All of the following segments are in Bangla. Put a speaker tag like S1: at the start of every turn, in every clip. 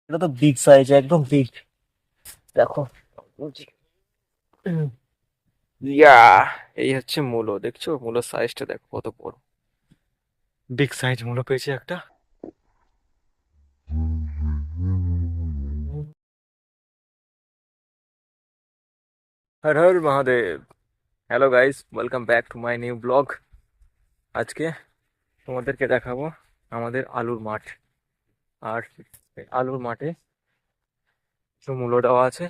S1: এটা তো বিগ সাইজ, একদম বিগ। দেখো। ইয়া, এই হচ্ছে মূলো, দেখছো মূলোর সাইজটা দেখো কত বড়। বিগ সাইজ মূলো পেয়েছি একটা। Har Har Mahadev. Hello guys, welcome back to my new blog. আজকে তোমাদেরকে দেখাবো আমাদের আলুর মাঠ। আর এই আলুর মাঠে কিছু মূলো দেওয়া আছে,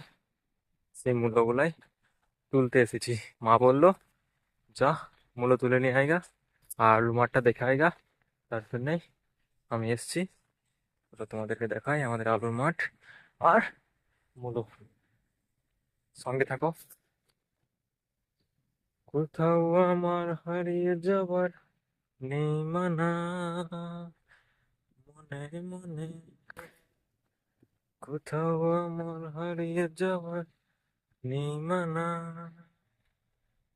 S1: সেই মূলোগুলাই তুলতে এসেছি। মা বললো যা মূলো তুলে নিয়ে আয়গা আর আলুর মাঠটা দেখে আয়গা, তার জন্যই আমি এসেছি। তো তোমাদেরকে দেখাই আমাদের আলুর মাঠ আর মূলো। সঙ্গে থাকো। কোথাও আমার হারিয়ে যাবার নেই মানা, মনে মনে কোথাও আমার হারিয়ে যাবার নেই মানা,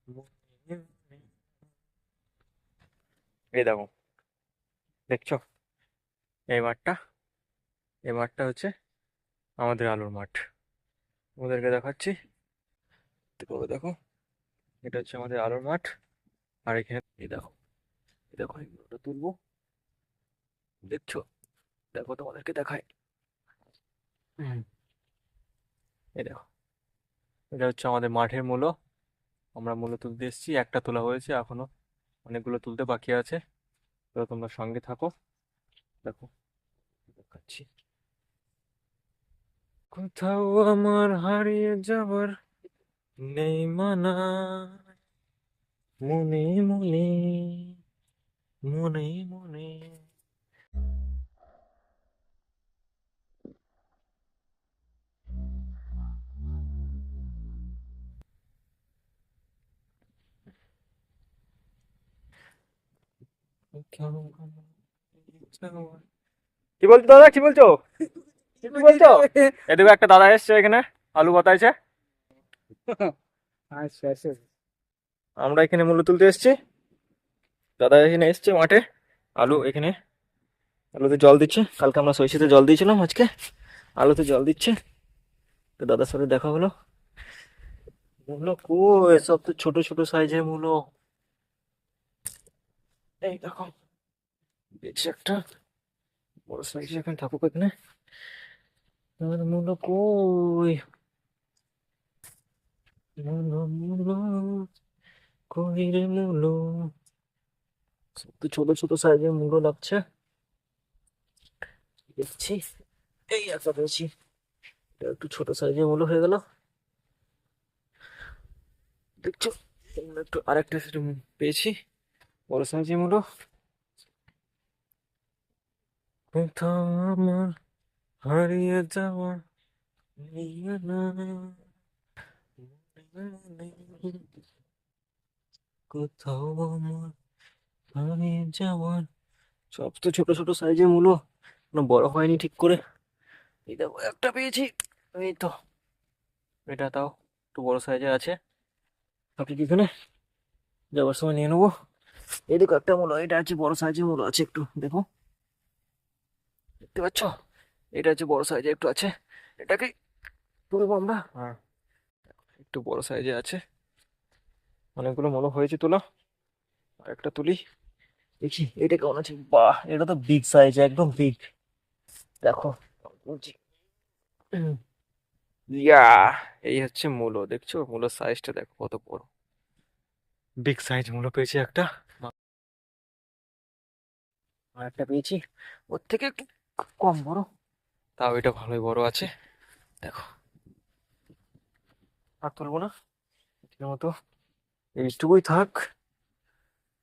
S1: মনে মনে। এই দেখো, দেখছো এই মাঠটা? এই মাঠটা হচ্ছে আমাদের আলুর মাঠ। তোমাদেরকে দেখাচ্ছি, দেখো দেখো, এটা হচ্ছে আমাদের আলুর মাঠ। আর এখানে এই দেখো, এই দেখো এগুলোটা তুলবো, দেখছো? দেখো তোমাদেরকে দেখাই। হুম, এই দেখো, এটা হচ্ছে আমাদের মাঠের মূলো। আমরা মূলো তুলতে এসেছি, একটা তোলা হয়েছে, এখনো অনেকগুলো তুলতে বাকি আছে। তো তোমরা সঙ্গে থাকো, দেখো দেখাচ্ছি। কোথাও আমার হারিয়ে যাবার নেই মানা, মনে মনে মনে মনে। কোথাও আমার হারিয়ে যাবার- কি বলছো দাদা, কি বলছো? কি বলছো? এদিকে একটা দাদা এসছে, এখানে আলু বাতাইছে।
S2: আচ্ছা আচ্ছা।
S1: আমরা এখানে মূল্য তুলতে এসেছি, দাদা এখানে এসছে মাঠে। আলু এখানে, আলুতে জল দিচ্ছে। কালকে আমরা সরিষাতে জল দিয়েছিলাম, আজকে আলুতে জল দিচ্ছে। তো দাদার সাথে দেখা হলো। মূলো কই, সব তো ছোট ছোট সাইজের মূলো। এই দেখো, বেশ একটা বড় সাইজ এখন থাকুক এখানে। আর মূলো কই, মূলো মূলো কই রে মূলো। সব তো ছোট ছোট সাইজের মূলো লাগছে, দেখছি। এই একটা পেয়েছি, এটা একটু ছোট সাইজের মূলো হয়ে গেল, দেখছো? এখানে একটু আরেকটা সেরকম পেয়েছি, বড় সাইজের মূলো। কোথাও আমার হারিয়ে যাওয়া নিয়ানা, কোথাও আমার হারিয়ে যাওয়ার। সব তো ছোট ছোট সাইজের মূলো, কোনো বড় হয়নি ঠিক করে। এই দেখো একটা পেয়েছি, এই তো। এটা তাও একটু বড় সাইজের আছে, আপনি কি এখানে যাওয়ার সময় নিয়ে নেবো। এই দেখো একটা মূলো, এটা আছে বড় সাইজের মূলো আছে, একটু দেখো, দেখতে পাচ্ছ? এটা হচ্ছে বড় সাইজের একটু আছে, এটাকে তুলবো আমরা। হ্যাঁ, একটু বড় সাইজে আছে। অনেকগুলো মূলো হয়েছে তোলা, আর একটা তুলি, দেখি এটা কেমন আছে। বাহ, এটা তো বিগ সাইজ, একদম বিগ। দেখো, বলছি। ইয়া, এই হচ্ছে মূলো, দেখছো মূলোর সাইজটা দেখো কত বড়। বিগ সাইজ মূলো পেয়েছি একটা। আর একটা পেয়েছি ওর থেকে একটু কম বড়, তাও এটা ভালোই বড় আছে। দেখো, আর তুলবো না, এর মতো এইটুকুই থাক।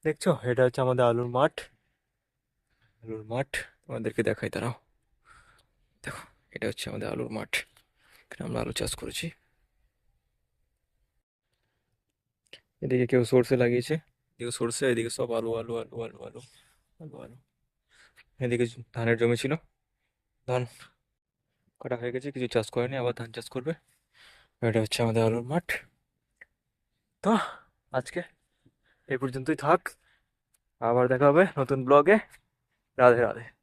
S1: দেখছো, এটা হচ্ছে আমাদের আলুর মাঠ। আলুর মাঠ তোমাদেরকে দেখাই, দাঁড়াও। দেখো, এটা হচ্ছে আমাদের আলুর মাঠ, এখানে আমরা আলু চাষ করেছি। এদিকে কেউ সর্ষে লাগিয়েছে, এদিকে সর্ষে, এদিকে সব আলু আলু আলু আলু আলু আলু আলু। এদিকে ধানের জমি ছিল, ধান কাটা হয়ে গেছে, কিছু চাষ করেনি, আবার ধান চাষ করবে। এটা হচ্ছে আমাদের আলুর মাঠ। তো আজকে এই পর্যন্তই থাক, আবার দেখা হবে নতুন ব্লগে। রাধে রাধে।